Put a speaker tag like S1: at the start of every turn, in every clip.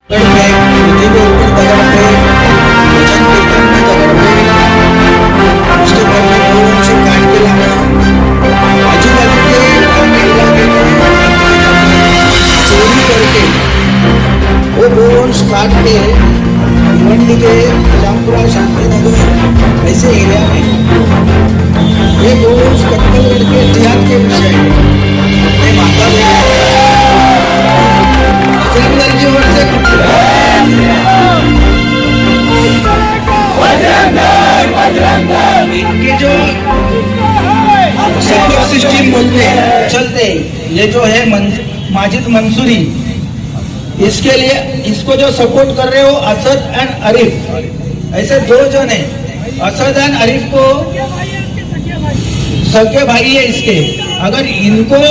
S1: काट के भिवंडी के निजामपुरा शांतिनगर ऐसे एरिया में ये दो कत्ल लड़के जिहाद के विषय अपने माता बजरंग की ओर से इनके जो सपोर्ट सिस्टम बोलते चलते ये जो है माजिद मंसूरी, इसके लिए इसको जो सपोर्ट कर रहे हो असद एंड अरीफ, ऐसे दो जन है। असद एंड अरीफ को सगे भाई है इसके, अगर इनको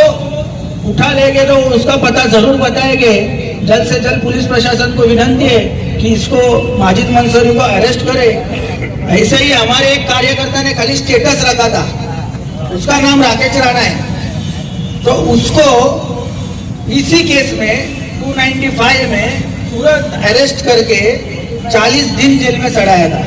S1: उठा लेंगे तो उसका पता जरूर बताएंगे। जल्द से जल्द पुलिस प्रशासन को विनती है कि इसको माजिद मंसूरी को अरेस्ट करे। ऐसे ही हमारे एक कार्यकर्ता ने खाली स्टेटस रखा था, उसका नाम राकेश राणा है, तो उसको इसी केस में 295 में तुरंत अरेस्ट करके 40 दिन जेल में सड़ाया था,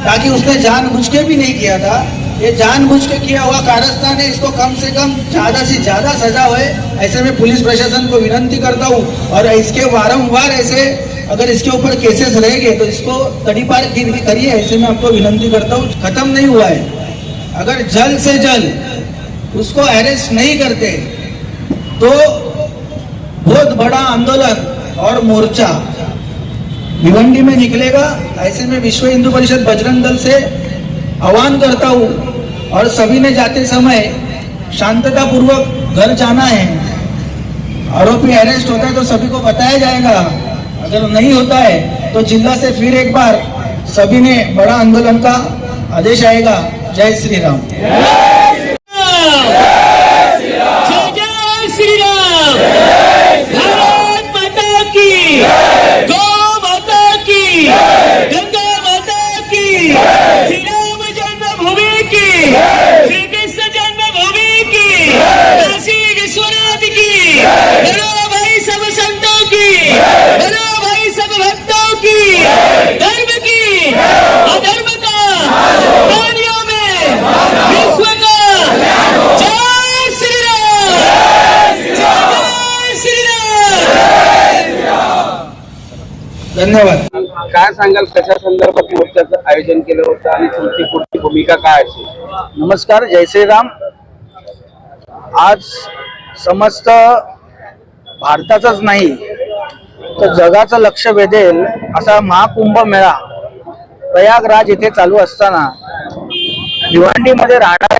S1: ताकि उसने जानबूझ के भी नहीं किया था। ये जानबूझ के किया हुआ कारस्तान है, इसको कम से कम ज्यादा से ज्यादा सजा होए, ऐसे में पुलिस प्रशासन को विनती करता हूँ। और इसके वारंवार ऐसे अगर इसके ऊपर केसेस रहेंगे तो इसको तड़ीपार करिए, ऐसे में आपको विनती करता हूँ। खत्म नहीं हुआ है, अगर जल्द से जल्द उसको अरेस्ट नहीं करते तो बहुत बड़ा आंदोलन और मोर्चा भिवंडी में निकलेगा। ऐसे में विश्व हिंदू परिषद बजरंग दल से आह्वान करता हूँ, और सभी ने जाते समय शांतता पूर्वक घर जाना है। आरोपी अरेस्ट होता है तो सभी को बताया जाएगा, अगर नहीं होता है तो जिला से फिर एक बार सभी ने बड़ा आंदोलन का आदेश आएगा। जय श्री राम। धन्यवाद।
S2: काय सांगाल, कशा संदर्भात मोर्चाचं आयोजन केलं होतं आणि तुमची पुढची भूमिका काय असेल?
S1: नमस्कार, जय श्रीराम। आज समस्त भारताचंच नाही तर जगाचं लक्ष वेधेल असा महाकुंभ मेळा प्रयागराज येथे चालू असताना भिवंडीमध्ये राहणाऱ्या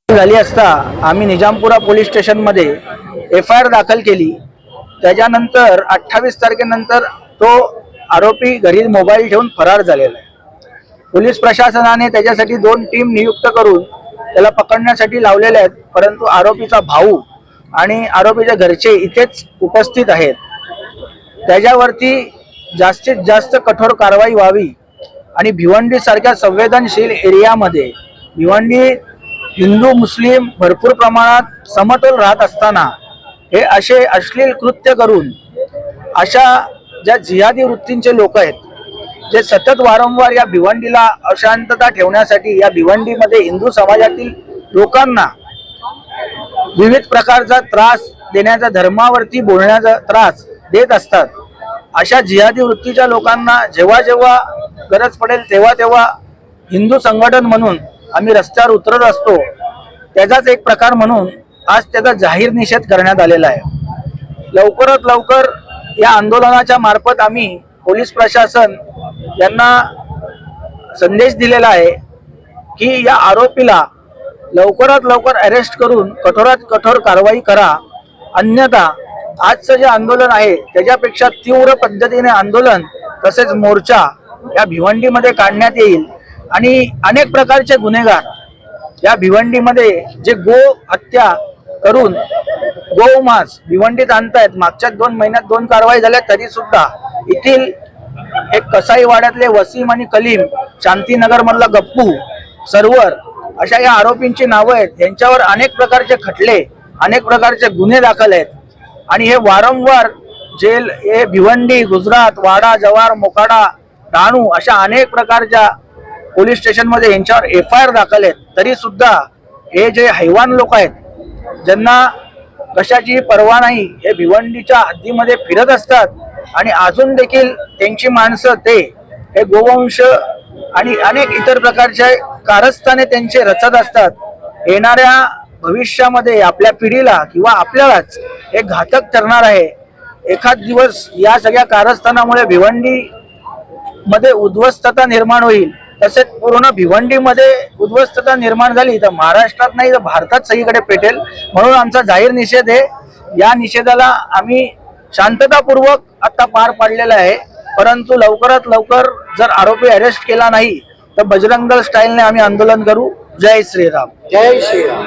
S1: झाली असता आम्ही निजामपुरा पोलीस स्टेशन मध्ये FIR दाखल केली। त्याच्यानंतर 28 तारखेनंतर तो आरोपी घरी मोबाईल ठेवून फरार झालेला आहे। पोलीस प्रशासनाने त्याच्यासाठी 2 टीम नियुक्त करून त्याला पकडण्यासाठी लावलेले आहेत, परंतु आरोपीचा भाऊ आणि आरोपीच्या घरचे इथेच उपस्थित आहेत। त्याच्यावरती जास्तीत जास्त कठोर कारवाई व्हावी आणि भिवंडी सारख्या संवेदनशील एरियामध्ये भिवंडी हिंदू मुस्लिम भरपूर प्रमाणात समतोल राहत असताना हे असे अश्लील कृत्य करून अशा ज्या जिहादी वृत्तींचे लोक आहेत, जे सतत वारंवार या भिवंडीला अशांतता ठेवण्यासाठी या भिवंडीमध्ये हिंदू समाजातील लोकांना विविध प्रकारचा त्रास देण्याचा, धर्मावरती बोलण्याचा त्रास देत असतात, अशा जिहादी वृत्तीच्या लोकांना जेव्हा जेव्हा गरज पडेल तेव्हा तेव्हा हिंदू संघटन म्हणून आम्ही रस्त्यावर उतरत असतो। त्याचाच एक प्रकार म्हणून आज त्याचा जाहीर निषेध करण्यात आलेला आहे। लवकरात लवकर या आंदोलनाच्या मार्फत आम्ही पोलीस प्रशासन यांना संदेश दिलेला आहे की या आरोपीला लवकरात लवकर अरेस्ट करून कठोरात कठोर कारवाई करा, अन्यथा आजचं जे आंदोलन आहे त्याच्यापेक्षा तीव्र पद्धतीने आंदोलन तसेच मोर्चा या भिवंडीमध्ये काढण्यात येईल आणि अनेक प्रकारचे गुन्हेगार या भिवंडीमध्ये जे गो हत्या करून गोमांस भिवंडीत आणतायत. मागच्या 2 महिन्यात 2 कारवाई झाल्या, तरी सुद्धा येथील एक कसाईवाड्यातले वसीम आणि कलीम, शांतीनगर मधला गप्पू, सर्वर अशा या आरोपींची नावं आहेत. यांच्यावर अनेक प्रकारचे खटले, अनेक प्रकारचे गुन्हे दाखल आहेत आणि हे वारंवार जेल, हे भिवंडी, गुजरात, वाडा, जवार, मोकाडा, डहाणू अशा अनेक प्रकारच्या पोलीस स्टेशनमध्ये यांच्यावर FIR दाखल आहेत. तरी सुद्धा हे जे हैवान लोक आहेत, ज्यांना कशाची पर्वा नाही, हे भिवंडीच्या हद्दीमध्ये फिरत असतात आणि अजून देखील त्यांची माणसं ते हे गोवंश आणि अनेक इतर प्रकारचे कारस्थाने त्यांचे रचत असतात. येणाऱ्या भविष्यामध्ये आपल्या पिढीला किंवा आपल्यालाच हे घातक ठरणार आहे. एखाद दिवस या सगळ्या कारस्थानामुळे भिवंडी मध्ये उद्ध्वस्तता निर्माण होईल. तसेच पूर्ण भिवंडीमध्ये उद्ध्वस्तता निर्माण झाली तर महाराष्ट्रात नाही तर भारतात सगळीकडे पेटेल. म्हणून आमचा जाहीर निषेध आहे. या निषेधाला आम्ही शांततापूर्वक आता पार पाडलेला आहे. परंतु लवकरात लवकर जर आरोपी अरेस्ट केला नाही तर बजरंग दल स्टाईलने आम्ही आंदोलन करू. जय श्रीराम.
S2: जय श्रीराम.